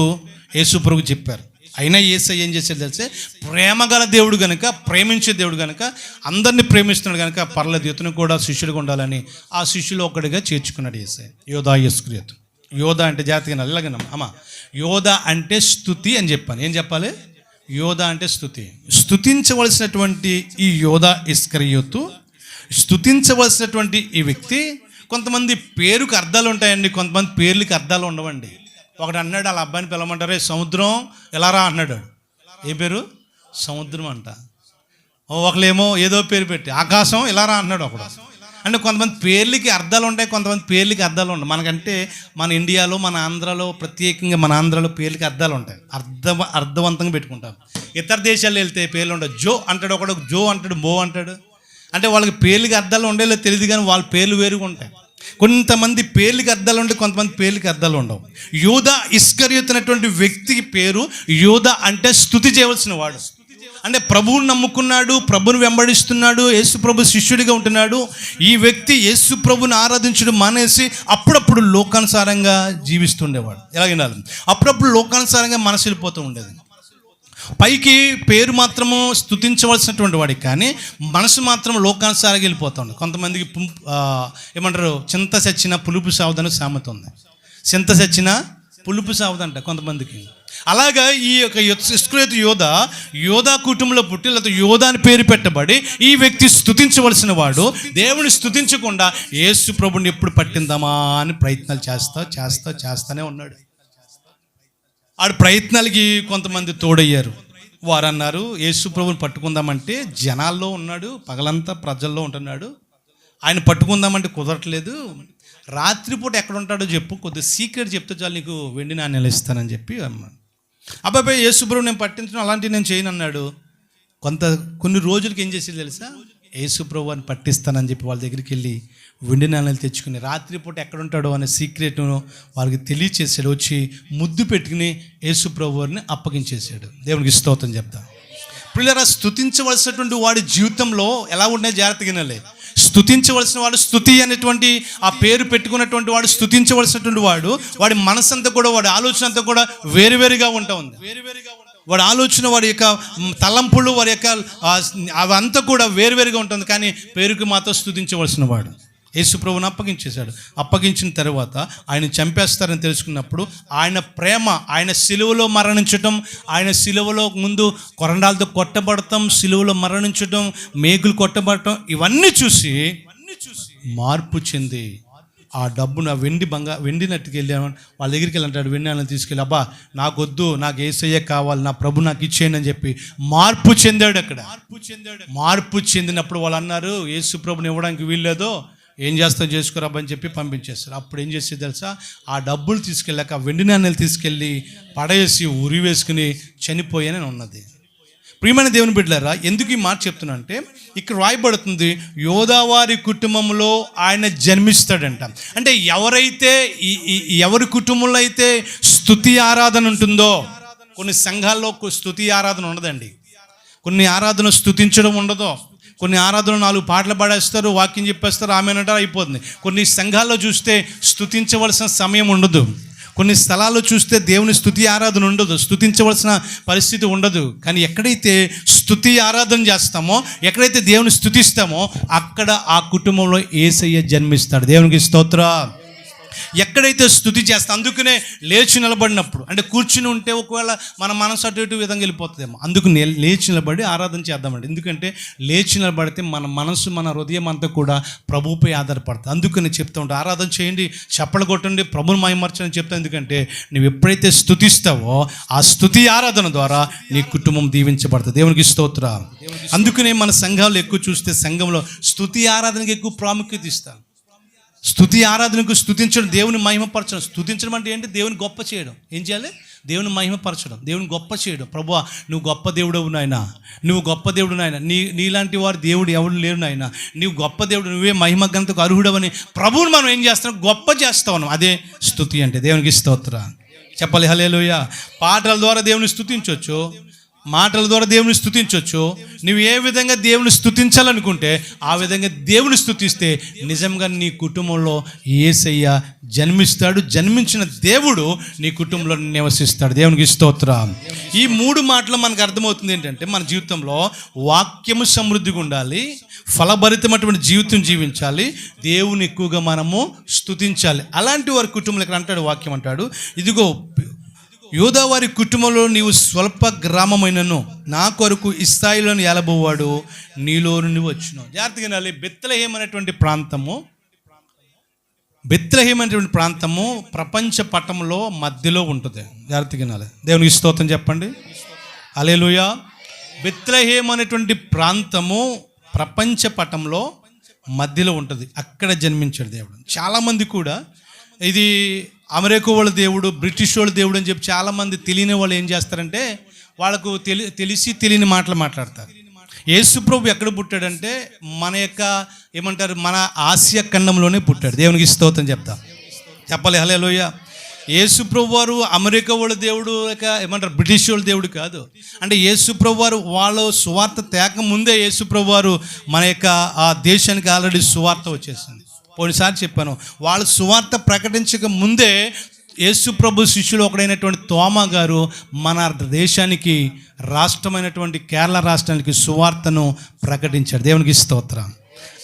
Speaker 1: యేసు ప్రభుకు చెప్పారు. అయినా యేసయ్య ఏం చేశాడు తెలిసే, ప్రేమ గల దేవుడు కనుక, ప్రేమించే దేవుడు కనుక, అందరినీ ప్రేమిస్తున్నాడు కనుక పర్లేదు ఇతను కూడా శిష్యుడిగా ఉండాలని ఆ శిష్యులు ఒక్కడిగా చేర్చుకున్నాడు యేసయ్య. యోధా ఇస్కరియోతు. యోధా అంటే జాగ్రత్తగా ఇలాగనమ్మా, అమ్మ యోధా అంటే స్తుతి అని చెప్పాను. ఏం చెప్పాలి? యోధా అంటే స్తుతి. స్తుతించవలసినటువంటి ఈ యోధా ఇస్కరియోతు, స్తుతించవలసినటువంటి ఈ వ్యక్తి, కొంతమంది పేరుకి అర్థాలు ఉంటాయండి, కొంతమంది పేర్లకి అర్థాలు ఉండవండి. ఒకడు అన్నాడు వాళ్ళ అబ్బాయిని పిలవమంటారే, సముద్రం ఎలా రా అన్నాడు. ఏ పేరు? సముద్రం అంట. ఒకళ్ళేమో ఏదో పేరు పెట్టి ఆకాశం ఎలా రా అన్నాడు ఒకడు. అంటే కొంతమంది పేర్లకి అర్థాలు ఉంటాయి, కొంతమంది పేర్లకి అర్థాలు ఉండవు. మనకంటే మన ఇండియాలో, మన ఆంధ్రాలో, ప్రత్యేకంగా మన ఆంధ్రాలో పేర్లకి అర్థాలు ఉంటాయి, అర్థవంతంగా పెట్టుకుంటాం. ఇతర దేశాల్లో వెళ్తే పేర్లు ఉండవు. జో అంటాడు ఒకడు, జో అంటాడు, మో అంటాడు. అంటే వాళ్ళకి పేర్లకి అర్థాలు ఉండేలో తెలియదు, కానీ వాళ్ళ పేర్లు వేరుగా ఉంటాయి. కొంతమంది పేర్లకి అర్థాలు ఉంటాయి, కొంతమంది పేర్లకి అర్థాలు ఉండవు. యోధా ఇస్కరియోతు అనేటువంటి వ్యక్తికి పేరు యోధా అంటే స్తుతి చేయవలసిన వాడు. అంటే ప్రభువుని నమ్ముకున్నాడు, ప్రభుని వెంబడిస్తున్నాడు, యేసు ప్రభు శిష్యుడిగా ఉంటున్నాడు. ఈ వ్యక్తి యేసు ప్రభుని ఆరాధించడం మానేసి అప్పుడప్పుడు లోకానుసారంగా జీవిస్తుండేవాడు. ఎలాగైనా అప్పుడప్పుడు లోకానుసారంగా మనసు వెళ్ళిపోతూ ఉండేది. పైకి పేరు మాత్రము స్తుతించవలసినటువంటి వాడికి, కానీ మనసు మాత్రం లోకానుసారంగా వెళ్ళిపోతుంది. కొంతమందికి ఏమంటారు, చింత చచ్చిన పులుపు సావదని సామెత ఉంది. చింత చచ్చిన పులుపు సావదంట కొంతమందికి. అలాగా ఈ యొక్క ఇస్కరియోతు యోధా కుటుంబంలో పుట్టి, లేకపోతే యోధా అని పేరు పెట్టబడి ఈ వ్యక్తి స్తుతించవలసిన వాడు. దేవుని స్తుతించకుండా యేసు ప్రభుని ఎప్పుడు పట్టిందామా అని ప్రయత్నాలు చేస్తానే ఉన్నాడు. ఆడు ప్రయత్నాలకి కొంతమంది తోడయ్యారు. వారు అన్నారు, యేసు ప్రభుని పట్టుకుందామంటే జనాల్లో ఉన్నాడు, పగలంతా ప్రజల్లో ఉంటున్నాడు, ఆయన పట్టుకుందామంటే కుదరట్లేదు, రాత్రిపూట ఎక్కడ ఉంటాడో చెప్పు, కొద్దిగా సీక్రెట్ చెప్తే చాలు, నీకు వెండి నాణ్యాలు ఇస్తానని చెప్పి అన్నాడు. అబ్బాయి యేసు ప్రభు నేను పట్టించడం అలాంటివి నేను చేయను అన్నాడు. కొన్ని రోజులకి ఏం చేసేది తెలుసా, యేసు ప్రభు అని పట్టిస్తానని చెప్పి వాళ్ళ దగ్గరికి వెళ్ళి వెండి నాణ్యాలు తెచ్చుకుని రాత్రిపూట ఎక్కడ ఉంటాడో అనే సీక్రెట్ను వాళ్ళకి తెలియచేసాడు. వచ్చి ముద్దు పెట్టుకుని యేసు ప్రభు వారిని అప్పగించేశాడు. దేవునికి స్తోత్రం చెప్తాం. పిల్లరా, స్తుతించవలసినటువంటి వాడి జీవితంలో ఎలా ఉన్నాయి జాగ్రత్తగా వినాలి. స్తుతించవలసిన వాడు, స్తుతి అనేటువంటి ఆ పేరు పెట్టుకున్నటువంటి వాడు, స్తుతించవలసినటువంటి వాడి మనసంతా కూడా, వాడి ఆలోచన అంతా కూడా వేరువేరుగా ఉంటా ఉంది. వాడి ఆలోచన, వాడి యొక్క తలంపులు, వాడి యొక్క అవంతా కూడా వేరువేరుగా ఉంటుంది. కానీ పేరుకి మాత్రం స్తుతించవలసిన వాడు. యేసు ప్రభువుని అప్పగించేశాడు. అప్పగించిన తర్వాత ఆయన చంపేస్తారని తెలుసుకున్నప్పుడు ఆయన ప్రేమ, ఆయన సిలువలో మరణించటం, ఆయన సిలువలో ముందు కొరండాలతో కొట్టబడటం, సిలువలో మరణించటం, మేకులు కొట్టబడటం, ఇవన్నీ చూసి మార్పు చెంది ఆ డబ్బును, వెండి నట్టుకు వెళ్ళామని వాళ్ళ దగ్గరికి వెళ్ళి అంటాడు, వెండి అని తీసుకెళ్ళి, అబ్బా నాకొద్దు, నాకు యేసయ్య కావాలి, నా ప్రభు నాకు ఇచ్చేయండి అని చెప్పి మార్పు చెందాడు. అక్కడ మార్పు చెందినప్పుడు వాళ్ళు అన్నారు, యేసు ప్రభుని ఇవ్వడానికి వీల్లేదో, ఏం చేస్తావు చేసుకోరాబా అని చెప్పి పంపించేస్తారు. అప్పుడు ఏం చేసేది తెలుసా, ఆ డబ్బులు తీసుకెళ్ళాక ఆ వెండి నాణ్యాలు తీసుకెళ్ళి పడేసి ఉరి వేసుకుని చనిపోయానని ఉన్నది. ప్రియమైన దేవుని బిడ్డలారా, ఎందుకు ఈ మాట చెప్తున్నా అంటే, ఇక్కడ రాయబడుతుంది యోధావారి కుటుంబంలో ఆయన జన్మిస్తాడంట. అంటే ఎవరి కుటుంబంలో అయితే స్తుతి ఆరాధన ఉంటుందో, కొన్ని సంఘాల్లో స్తుతి ఆరాధన ఉండదండి, కొన్ని ఆరాధన స్తుతించడం ఉండదు, కొన్ని ఆరాధనలు 4 పాటలు పాడేస్తారు, వాక్యం చెప్పేస్తారు, ఆమెనంటారు, అయిపోతుంది. కొన్ని సంఘాల్లో చూస్తే స్తుతించవలసిన సమయం ఉండదు, కొన్ని స్థలాల్లో చూస్తే దేవుని స్తుతి ఆరాధన ఉండదు, స్తుతించవలసిన పరిస్థితి ఉండదు. కానీ ఎక్కడైతే స్తుతి ఆరాధన చేస్తామో, ఎక్కడైతే దేవుని స్తుతిస్తామో, అక్కడ ఆ కుటుంబంలో యేసయ్య జన్మిస్తాడు. దేవునికి స్తోత్రం. ఎక్కడైతే స్తుతి చేస్తా, అందుకనే లేచి నిలబడినప్పుడు, అంటే కూర్చుని ఉంటే ఒకవేళ మన మనసు అటు ఇటు విధంగా వెళ్ళిపోతుందేమో, అందుకు లేచి నిలబడి ఆరాధన చేద్దామండి. ఎందుకంటే లేచి నిలబడితే మన మనసు, మన హృదయం అంతా కూడా ప్రభువుపై ఆధారపడుతుంది. అందుకని చెప్తూ ఉంటా, ఆరాధన చేయండి, చప్పలు కొట్టండి, ప్రభుని మహిమపరచని చెప్తాను. ఎందుకంటే నువ్వు ఎప్పుడైతే స్తుతిస్తావో ఆ స్తుతి ఆరాధన ద్వారా నీ కుటుంబం దీవించబడుతుంది. దేవునికి స్తోత్రం. అందుకనే మన సంఘాలు ఎక్కువ చూస్తే సంఘంలో స్తుతి ఆరాధనకి ఎక్కువ ప్రాముఖ్యత ఇస్తాను. స్తుతి ఆరాధనకు స్తుతించడం, దేవుని మహిమపరచడం. స్తుతించడం అంటే ఏంటి? దేవుని గొప్ప చేయడం. ఏం చేయాలి? దేవుని మహిమపరచడం, దేవుని గొప్ప చేయడం. ప్రభువా నువ్వు గొప్ప దేవుడవు నాయన, నువ్వు గొప్ప దేవుడు నాయన, నీలాంటి వారు దేవుడు ఎవరు లేరు నాయన, నీవు గొప్ప దేవుడు, నువ్వే మహిమ ఘనతకు అర్హుడవని ప్రభువుని మనం ఏం చేస్తున్నాం? గొప్ప చేస్తా ఉన్నాం. అదే స్తుతి అంటే. దేవునికి స్తోత్రం చెప్పాలి. హల్లెలూయా. పాటల ద్వారా దేవుని స్తుతించవచ్చు, మాటల ద్వారా దేవుని స్తుతించవచ్చు. నువ్వు ఏ విధంగా దేవుని స్తుతించాలనుకుంటే ఆ విధంగా దేవుని స్తుతిస్తే నిజంగా నీ కుటుంబంలో యేసయ్య జన్మిస్తాడు. జన్మించిన దేవుడు నీ కుటుంబంలో నివసిస్తాడు. దేవునికి స్తోత్రం. ఈ 3 మాటలు మనకు అర్థమవుతుంది ఏంటంటే, మన జీవితంలో వాక్యము సమృద్ధిగా ఉండాలి, ఫలభరితమైనటువంటి జీవితం జీవించాలి, దేవుని ఎక్కువగా మనము స్తుతించాలి. అలాంటి వారి కుటుంబంలో ఇక్కడ అంటాడు, వాక్యం అంటాడు, ఇదిగో యోధా వారి కుటుంబంలో నీవు స్వల్ప గ్రామమైనను నా కొరకు ఇశ్రాయేలును ఏలబోవాడు నీలో నుండి వచ్చును. జాగ్రత్తగా వినాలి. బెత్లెహేము అనేటువంటి ప్రాంతము ప్రపంచ పటంలో మధ్యలో ఉంటుంది. జాగ్రత్తగా వినాలి. దేవునికి స్తోత్రం చెప్పండి. హల్లెలూయా. బెత్లెహేము అనేటువంటి ప్రాంతము ప్రపంచ పటంలో మధ్యలో ఉంటుంది. అక్కడ జన్మించాడు దేవుడు. చాలామంది కూడా ఇది అమెరికా వాళ్ళ దేవుడు, బ్రిటిష్ వాళ్ళ దేవుడు అని చెప్పి చాలామంది తెలియని వాళ్ళు ఏం చేస్తారంటే, వాళ్ళకు తెలిసి తెలియని మాటలు మాట్లాడతారు. యేసు ప్రభు ఎక్కడ పుట్టాడంటే మన యొక్క ఏమంటారు, మన ఆసియా ఖండంలోనే పుట్టాడు. దేవునికి స్తోత్రం చెప్పాలి. హల్లెలూయా. యేసు ప్రభు వారు అమెరికా వాళ్ళ దేవుడు లేక ఏమంటారు బ్రిటిష్ వాళ్ళ దేవుడు కాదు. అంటే యేసు ప్రభు వారు వాళ్ళు సువార్త తేక ముందే యేసు ప్రభు వారు మన యొక్క ఆ దేశానికి ఆల్రెడీ సువార్త వచ్చేసింది. పోయినసారి చెప్పాను, వాళ్ళు సువార్త ప్రకటించక ముందే యేసు ప్రభు శిష్యులు ఒకడైనటువంటి తోమా గారు మన దేశానికి, రాష్ట్రమైనటువంటి కేరళ రాష్ట్రానికి సువార్తను ప్రకటించాడు. దేవునికి స్తోత్రం.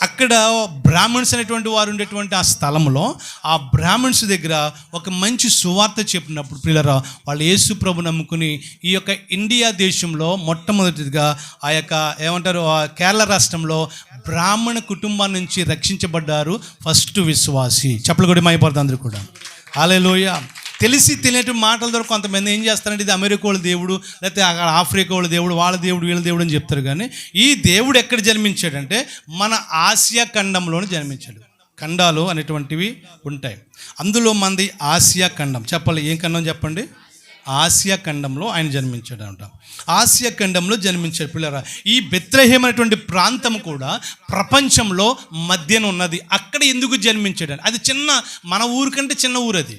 Speaker 1: అక్కడ బ్రాహ్మణ్స్ అనేటువంటి వారు ఉండేటువంటి ఆ స్థలంలో ఆ బ్రాహ్మణ్స్ దగ్గర ఒక మంచి సువార్త చెప్పినప్పుడు పిల్లరా వాళ్ళు యేసు ప్రభు నమ్ముకుని ఈ యొక్క ఇండియా దేశంలో మొట్టమొదటిగా ఆ యొక్క ఏమంటారు కేరళ రాష్ట్రంలో బ్రాహ్మణ కుటుంబం నుంచి రక్షించబడ్డారు ఫస్ట్ విశ్వాసి. చప్పలు కూడా మైపడుతుంది అందరూ కూడా. హల్లెలూయా. తెలిసి తెలియని మాటల ద్వారా కొంతమంది ఏం చేస్తారంటే ఇది అమెరికా వాళ్ళ దేవుడు, లేకపోతే అక్కడ ఆఫ్రికా వాళ్ళ దేవుడు, వాళ్ళ దేవుడు, వీళ్ళ దేవుడు అని చెప్తారు. కానీ ఈ దేవుడు ఎక్కడ జన్మించాడంటే మన ఆసియా ఖండంలోనే జన్మించాడు. ఖండాలు అనేటువంటివి ఉంటాయి, అందులో మనది ఆసియా ఖండం. చెప్పాలి, ఏం ఖండం చెప్పండి? ఆసియా ఖండంలో ఆయన జన్మించాడు అంట. ఆసియా ఖండంలో జన్మించాడు పిల్లరా. ఈ బెత్లెహేము అనేటువంటి ప్రాంతం కూడా ప్రపంచంలో మధ్యన ఉన్నది. అక్కడ ఎందుకు జన్మించాడు? అది చిన్న, మన ఊరు కంటే చిన్న ఊరు, అది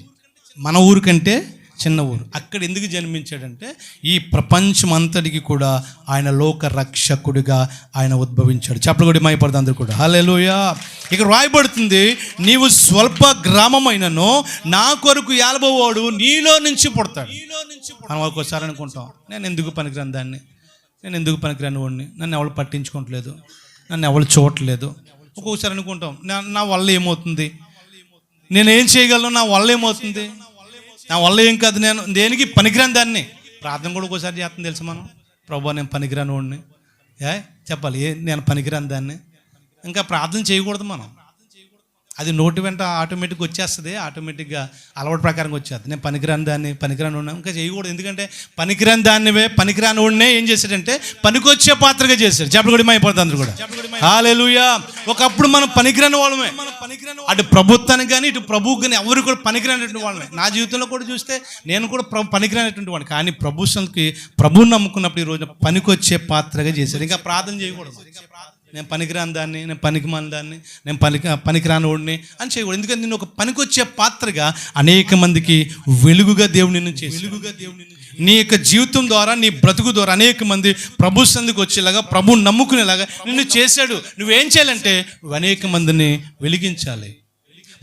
Speaker 1: మన ఊరు కంటే చిన్న ఊరు. అక్కడ ఎందుకు జన్మించాడంటే ఈ ప్రపంచం అంతటికి కూడా ఆయన లోక రక్షకుడిగా ఆయన ఉద్భవించాడు. చెప్పలు కూడా మైపడదు అందరూ కూడా. హల్లెలూయా. ఇక రాయబడుతుంది, నీవు స్వల్ప గ్రామమైనను నా కొరకు ఏలబోవాడు నీలో నుంచి పుడతాడు. మనం ఒక్కోసారి అనుకుంటాం, నేను ఎందుకు పనికిరాను దాన్ని, నేను ఎందుకు పనికిరాను వాడిని, నన్ను ఎవరు పట్టించుకోవట్లేదు, నన్ను ఎవరు చూడట్లేదు. ఒక్కొక్కసారి అనుకుంటాం, నా వల్ల ఏమవుతుంది, నేనేం చేయగలను, నా వల్ల ఏమవుతుంది, నా వల్ల ఏం కాదు, నేను దేనికి పనికిరాని దాన్ని. ప్రార్థన కూడా ఒకసారి చేస్తుంది తెలుసు మనం, ప్రభువా నేను పనికిరాని వాడిని. చెప్పాలి, నేను పనికిరాని దాన్ని. ఇంకా ప్రార్థన చేయకూడదు మనం. అది నోటి వెంట ఆటోమేటిక్గా వచ్చేస్తుంది, ఆటోమేటిక్గా అలవాటు ప్రకారంగా వచ్చేస్తుంది. నేను పనికిరాని దాన్ని, పనికిరాని వాడిని ఇంకా చేయకూడదు. ఎందుకంటే పనికిరాని దాన్నివే, పనికిరాని వాడినే ఏం చేశాడంటే పనికొచ్చే పాత్రగా చేశాడు. చెప్పలు కూడా అయిపోతుంది అందరూ కూడా. హల్లెలూయా. ఒకప్పుడు మనం పనికిరాని వాళ్ళమే, అటు ప్రభుత్వానికి కానీ ఇటు ప్రభువుకి కానీ ఎవరు కూడా పనికిరానటువంటి వాళ్ళమే. నా జీవితంలో కూడా చూస్తే నేను కూడా పనికిరానటువంటి వాడిని. కానీ ప్రభువుని నమ్ముకున్నప్పుడు ఈ రోజున పనికొచ్చే పాత్రగా చేశాడు. ఇంకా ప్రార్థన చేయకూడదు, నేను పనికిరాని దాన్ని, నేను పనికిమాలిన దాన్ని, నేను పనికిరాని వాడిని అని చేయకూడదు. ఎందుకంటే నేను ఒక పనికొచ్చే పాత్రగా అనేక మందికి వెలుగుగా దేవుడు నిన్ను చేసి, నీ యొక్క జీవితం ద్వారా, నీ బ్రతుకు ద్వారా అనేక మంది ప్రభు సందుకు వచ్చేలాగా, ప్రభువుని నమ్ముకునేలాగా నిన్ను చేశాడు. నువ్వేం చేయాలంటే అనేక మందిని వెలిగించాలి.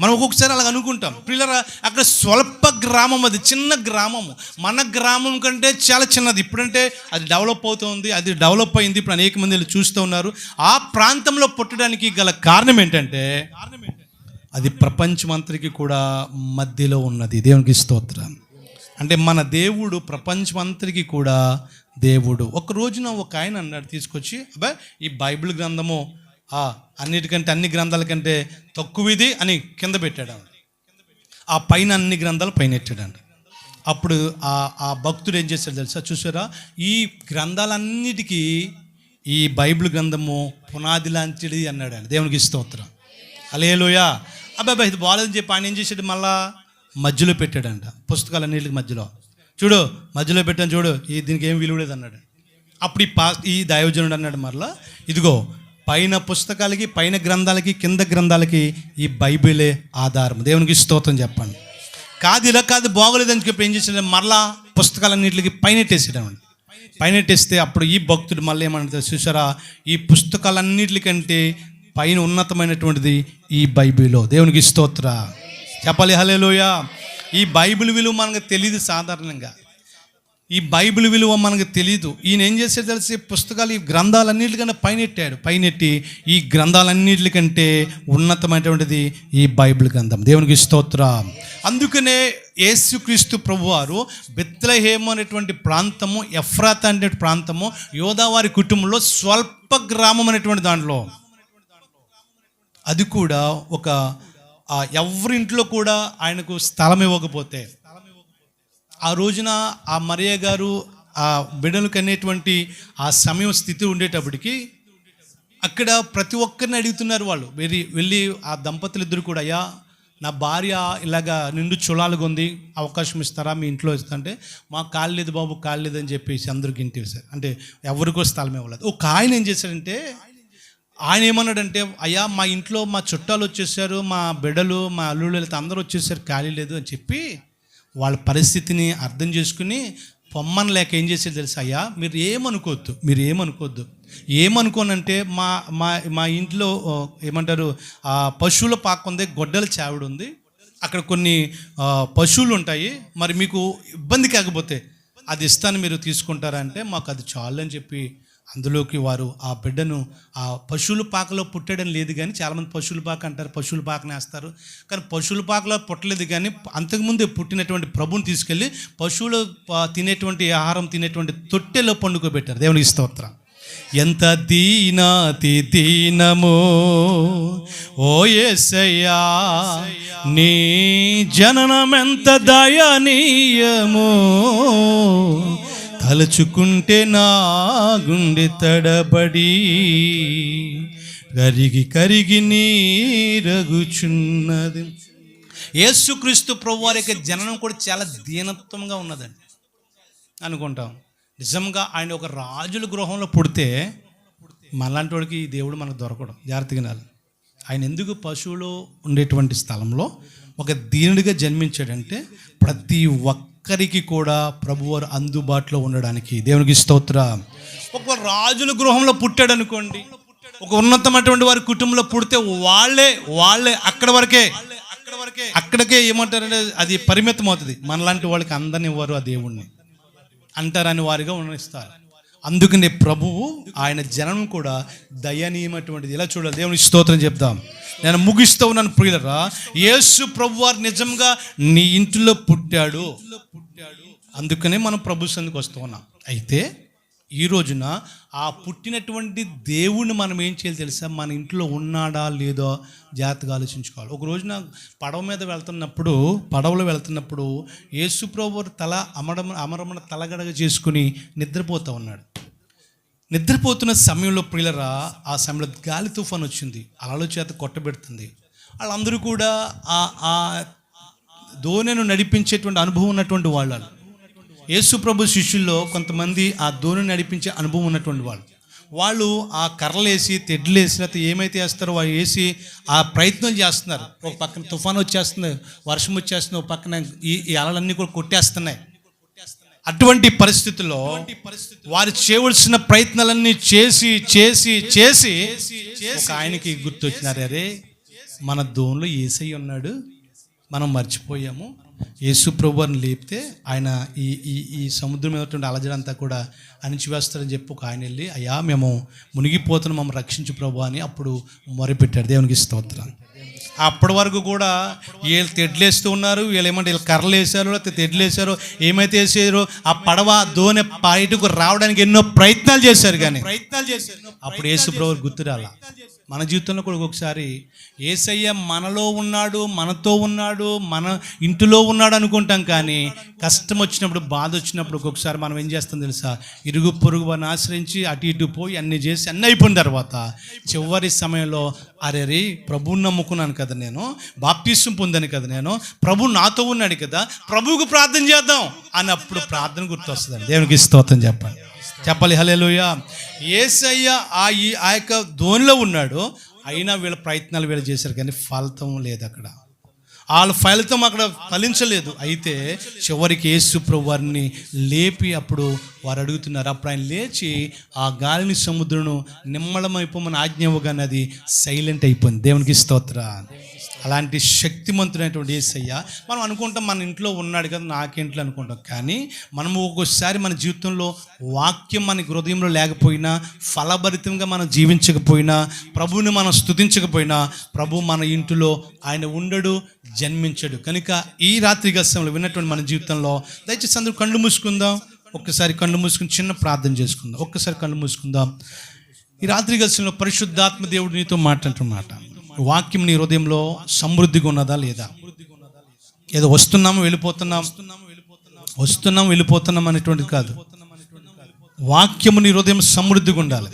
Speaker 1: మనం ఒక్కొక్కసారి అలాగ అనుకుంటాం పిల్లరా. అక్కడ స్వల్ప గ్రామం, అది చిన్న గ్రామము, మన గ్రామం కంటే చాలా చిన్నది. ఇప్పుడంటే అది డెవలప్ అవుతుంది, అది డెవలప్ అయింది, ఇప్పుడు అనేక మంది చూస్తూ ఉన్నారు. ఆ ప్రాంతంలో పుట్టడానికి గల కారణం ఏంటంటే అది ప్రపంచమంతరికి కూడా మధ్యలో ఉన్నది. దేవునికి స్తోత్రం. అంటే మన దేవుడు ప్రపంచమంతరికి కూడా దేవుడు. ఒక రోజున ఒక ఆయన అన్నాడు, తీసుకొచ్చి అబ్బాయి ఈ బైబిల్ గ్రంథము అన్నిటికంటే అన్ని గ్రంథాల కంటే తక్కువది అని కింద పెట్టాడు. ఆ పైన అన్ని గ్రంథాలు పైన ఎట్టాడంట. అప్పుడు ఆ భక్తుడు ఏం చేశాడు తెలుసా? చూసారా, ఈ గ్రంథాలన్నిటికీ ఈ బైబిల్ గ్రంథము పునాది లాంటిది అన్నాడు ఆయన. దేవునికి స్తోత్రం. హల్లెలూయా. అబ్బాయి ఇది బాగాలేదని చెప్పి ఆయన ఏం చేశాడు, మళ్ళా మధ్యలో పెట్టాడంట. పుస్తకాలన్నిటికి మధ్యలో చూడు, మధ్యలో పెట్టాను చూడు, దీనికి ఏం విలువ లేదు అన్నాడు. అప్పుడు ఈ దైవజనుడు అన్నాడు మరలా, ఇదిగో పైన పుస్తకాలకి, పైన గ్రంథాలకి, కింద గ్రంథాలకి ఈ బైబిలే ఆధారం. దేవునికి స్తోత్రం చెప్పండి. కాదు ఇలా కాదు, బాగోలేదని చెప్పి ఏం చేసాడు, మరలా పుస్తకాలన్నింటికి పైనెట్టేసాడు. పైనెట్టేస్తే అప్పుడు ఈ భక్తుడు మళ్ళీ ఏమంటారు చూసారా, ఈ పుస్తకాలన్నిటికంటే పైన ఉన్నతమైనటువంటిది ఈ బైబిల్. దేవునికి స్తోత్ర చెప్పాలి. హల్లెలూయా. ఈ బైబిల్ విలువ మనకు తెలియదు. సాధారణంగా ఈ బైబిల్ విలువ మనకు తెలియదు. ఈయన ఏం చేసేది తెలిసి పుస్తకాలు, ఈ గ్రంథాలన్నిటికంటే పైనెట్టాడు. పైనెట్టి ఈ గ్రంథాలన్నిటికంటే ఉన్నతమైనటువంటిది ఈ బైబిల్ గ్రంథం. దేవునికి స్తోత్రం. అందుకనే యేసుక్రీస్తు ప్రభువారు బెత్లెహేము అనేటువంటి ప్రాంతము, ఎఫ్రాతా అనే ప్రాంతము, యోదావారి కుటుంబంలో స్వల్ప గ్రామం అనేటువంటి దాంట్లో, అది కూడా ఒక ఎవరింట్లో కూడా ఆయనకు స్థలం ఇవ్వకపోతే, ఆ రోజున ఆ మరియ గారు ఆ బిడ్డలు కనేటువంటి ఆ సమయం స్థితి ఉండేటప్పటికి అక్కడ ప్రతి ఒక్కరిని అడుగుతున్నారు వాళ్ళు. వెళ్ళి ఆ దంపతులు ఇద్దరు కూడా, అయ్యా నా భార్య ఇలాగా నిండు చులాలుగా ఉంది, అవకాశం ఇస్తారా, మీ ఇంట్లో ఇస్తా అంటే, మాకు కాలేదు బాబు, కాలేదు అని చెప్పేసి అందరికి ఇంటి వేశారు. అంటే ఎవరికో స్థలం ఇవ్వలేదు. ఒక ఆయన ఏం చేశారంటే, ఆయన ఏమన్నాడంటే, అయ్యా మా ఇంట్లో మా చుట్టాలు వచ్చేసారు, మా బిడ్డలు, మా అల్లుళ్ళు వెళ్తే అందరూ వచ్చేసారు, ఖాళీ లేదు అని చెప్పి వాళ్ళ పరిస్థితిని అర్థం చేసుకుని పొమ్మని లేక ఏం చేసేది తెలుసు, అయ్యా మీరు ఏమనుకోవద్దు ఏమనుకోనంటే మా ఇంట్లో ఏమంటారు, పశువుల పాక ఉంది, గొడ్డల చావిడ ఉంది, అక్కడ కొన్ని పశువులు ఉంటాయి, మరి మీకు ఇబ్బంది కాకపోతే అది ఇస్తాను, మీరు తీసుకుంటారా అంటే, మాకు అది చాలు అని చెప్పి అందులోకి వారు ఆ బిడ్డను, ఆ పశువుల పాకలో పుట్టాడని లేదు కానీ, చాలామంది పశువుల పాక అంటారు, పశువుల పాకనే వేస్తారు, కానీ పశువుల పాకలో పుట్టలేదు కానీ అంతకుముందు పుట్టినటువంటి ప్రభుని తీసుకెళ్ళి పశువులు తినేటువంటి ఆహారం తినేటువంటి తొట్టెలో పండుకోబెట్టారు. దేవునికి స్తోత్రం. ఎంత దీనాతి దీనమో ఓ యేసయ్యా, నీ జననమెంత దయనీయమో, తలుచుకుంటే నా గుండె తడబడి కరిగి నీరగుచున్నది. యేసుక్రీస్తు ప్రభువారి యొక్క జననం కూడా చాలా దీనత్వంగా ఉన్నదండి అనుకుంటాం. నిజంగా ఆయన ఒక రాజుల గృహంలో పుడితే మనలాంటి వాడికి దేవుడు మనకు దొరకడం, జాగ్రత్తగా వినాలి. ఆయన ఎందుకు పశువులు ఉండేటువంటి స్థలంలో ఒక దీనుడిగా జన్మించాడంటే, ప్రతి ఒక్కరికి కూడా ప్రభువారు అందుబాటులో ఉండడానికి. దేవునికి స్తోత్రం. ఒక రాజుల గృహంలో పుట్టాడు అనుకోండి, ఒక ఉన్నతమైనటువంటి వారి కుటుంబంలో పుడితే వాళ్ళే అక్కడికే ఏమంటారంటే అది పరిమితం అవుతుంది. మనలాంటి వాళ్ళకి అందరిని ఇవ్వరు ఆ దేవుణ్ణి అంటారని వారిగా ఉన్నిస్తారు. అందుకనే ప్రభువు ఆయన జనం కూడా దయనీయమైనటువంటిది. ఇలా చూడాలి. దేవుని స్తోత్రం చెప్దాం. నేను ముగిస్తూ ఉన్నాను ప్రియులరా. యేసు ప్రభువారు నిజంగా నీ ఇంటిలో పుట్టాడు. అందుకనే మనం ప్రభు సన్నిధికి వస్తూ ఉన్నాం. అయితే ఈ రోజున ఆ పుట్టినటువంటి దేవుణ్ణి మనం ఏం చేయాలి తెలుసా? మన ఇంట్లో ఉన్నాడా లేదో జాగ్రత్తగా ఆలోచించుకోవాలి. ఒక రోజున పడవలో వెళ్తున్నప్పుడు యేసు ప్రభువారు తల అమరమున తలగడగ చేసుకుని నిద్రపోతూ ఉన్నాడు. నిద్రపోతున్న సమయంలో ప్రియులరా, ఆ సమయంలో గాలి తుఫాను వచ్చింది, అలల చేత కొట్టబెడుతుంది. వాళ్ళందరూ కూడా ఆ దోణిను నడిపించేటువంటి అనుభవం ఉన్నటువంటి వాళ్ళు. యేసు ప్రభు శిష్యుల్లో కొంతమంది ఆ దోణిని నడిపించే అనుభవం ఉన్నటువంటి వాళ్ళు ఆ కర్రలేసి తెడ్లేసి లేకపోతే ఏమైతే వేస్తారో వాళ్ళు వేసి ఆ ప్రయత్నం చేస్తున్నారు. ఒక పక్కన తుఫాను వచ్చేస్తుంది, వర్షం వచ్చేస్తుంది, ఒక పక్కన ఈ అలలన్నీ కూడా కొట్టేస్తున్నాయి. అటువంటి పరిస్థితుల్లో వారు చేయవలసిన ప్రయత్నాలన్నీ చేసి ఒక ఆయనకి గుర్తొచ్చినారు, అరే మన దోణిలో యేసయ్య ఉన్నాడు, మనం మర్చిపోయాము. యేసు ప్రభువుని లేపితే ఆయన ఈ ఈ ఈ సముద్రం మీద అలజడంతా కూడా అణిచివేస్తారని చెప్పి ఒక ఆయన వెళ్ళి, అయ్యా మేము మునిగిపోతున్నాం, మమ్మల్ని రక్షించు ప్రభు అని అప్పుడు మొరపెట్టాడు. దేవునికి స్తోత్రం. అప్పటి వరకు కూడా వీళ్ళు తెడ్లేస్తూ ఉన్నారు, వీళ్ళు ఏమంటే వీళ్ళు కర్రలు వేసారు, లేకపోతే తెడ్లు వేసారు, ఏమైతే వేసారో ఆ పడవ దోణి బయటకు రావడానికి ఎన్నో ప్రయత్నాలు చేశారు. అప్పుడు యేసు ప్రభువు గుర్తురాల. మన జీవితంలో కూడా ఒక్కొక్కసారి యేసయ్య మనలో ఉన్నాడు, మనతో ఉన్నాడు, మన ఇంటిలో ఉన్నాడు అనుకుంటాం, కానీ కష్టం వచ్చినప్పుడు, బాధ వచ్చినప్పుడు ఒక్కొక్కసారి మనం ఏం చేస్తాం తెలుసా? ఇరుగు పొరుగు వారిని ఆశ్రయించి అటు ఇటు పోయి అన్ని చేసి అన్నీ అయిపోయిన తర్వాత చివరి సమయంలో అరే ప్రభువుని నమ్ముకున్నాను కదా, నేను బాప్తిస్మం పొందాను కదా, నేను ప్రభు నాతో ఉన్నాడు కదా, ప్రభువుకు ప్రార్థన చేద్దాం అన్నప్పుడు ప్రార్థన గుర్తొస్తుందండి. దేవునికి స్తోత్రం చెప్పాలి హల్లెలూయా. యేసయ్య ఆ యొక్క ధోనిలో ఉన్నాడు, అయినా వీళ్ళ ప్రయత్నాలు వీళ్ళు చేశారు, కానీ ఫలితం లేదు. అక్కడ వాళ్ళ ఫలితం అక్కడ ఫలించలేదు. అయితే చివరికి యేసు ప్రభు వారిని లేపి అప్పుడు వారు అడుగుతున్నారు. అప్పుడు ఆయన లేచి ఆ గాలిని, సముద్రం నిమ్మళమైపోమని ఆజ్ఞ ఇవ్వగానే అది సైలెంట్ అయిపోయింది. దేవునికి స్తోత్రం. అలాంటి శక్తిమంతుడైనటువంటి యేసయ్య మనం అనుకుంటాం మన ఇంట్లో ఉన్నాడు కదా, నాకేంట్లో అనుకుంటాం, కానీ మనము ఒక్కోసారి మన జీవితంలో వాక్యం మన హృదయంలో లేకపోయినా, ఫలభరితంగా మనం జీవించకపోయినా, ప్రభువుని మనం స్తుతించకపోయినా, ప్రభు మన ఇంటిలో ఆయన ఉండడు, జన్మించడు. కనుక ఈ రాత్రి గస్తంలో విన్నటువంటి మన జీవితంలో దయచేసి అందరూ కళ్ళు మూసుకుందాం. ఒక్కసారి కళ్ళు మూసుకుని చిన్న ప్రార్థన చేసుకుందాం. ఒక్కసారి కళ్ళు మూసుకుందాం. ఈ రాత్రి గస్తంలో పరిశుద్ధాత్మ దేవుడు నీతో మాట్లాడుతున్నమాట. వాక్యం నీ హృదయంలో సమృద్ధిగా ఉన్నదా లేదా? ఏదో వస్తున్నాము వెళ్ళిపోతున్నాం అనేటువంటిది కాదు. వాక్యము నీ హృదయం సమృద్ధిగా ఉండాలి.